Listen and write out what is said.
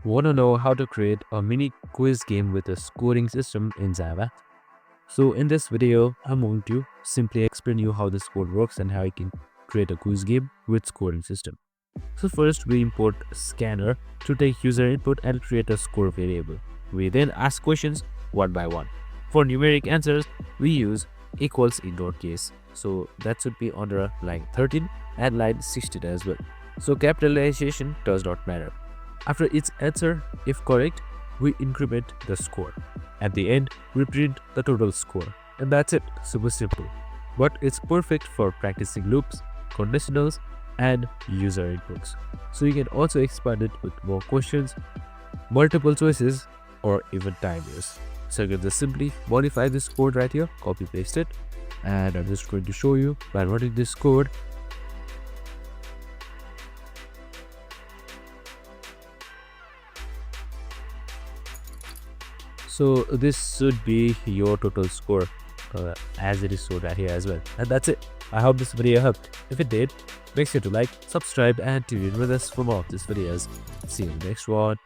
Want to know how to create a mini quiz game with a scoring system in Java? So in this video, I'm going to simply explain you how this code works and how you can create a quiz game with scoring system. So first we import scanner to take user input and create a score variable. We then ask questions one by one. For numeric answers, we use equals indoor case. So that should be under line 13 and line 16 as well. So capitalization does not matter. After each answer, if correct, we increment the score. At the end, we print the total score. And that's it, super simple. But it's perfect for practicing loops, conditionals, and user inputs. So you can also expand it with more questions, multiple choices, or even timers. So you can just simply modify this code right here, copy paste it, and I'm just going to show you by running this code. So this should be your total score as it is shown right here as well. And that's it. I hope this video helped. If it did, make sure to like, subscribe, and tune in with us for more of these videos. See you in the next one.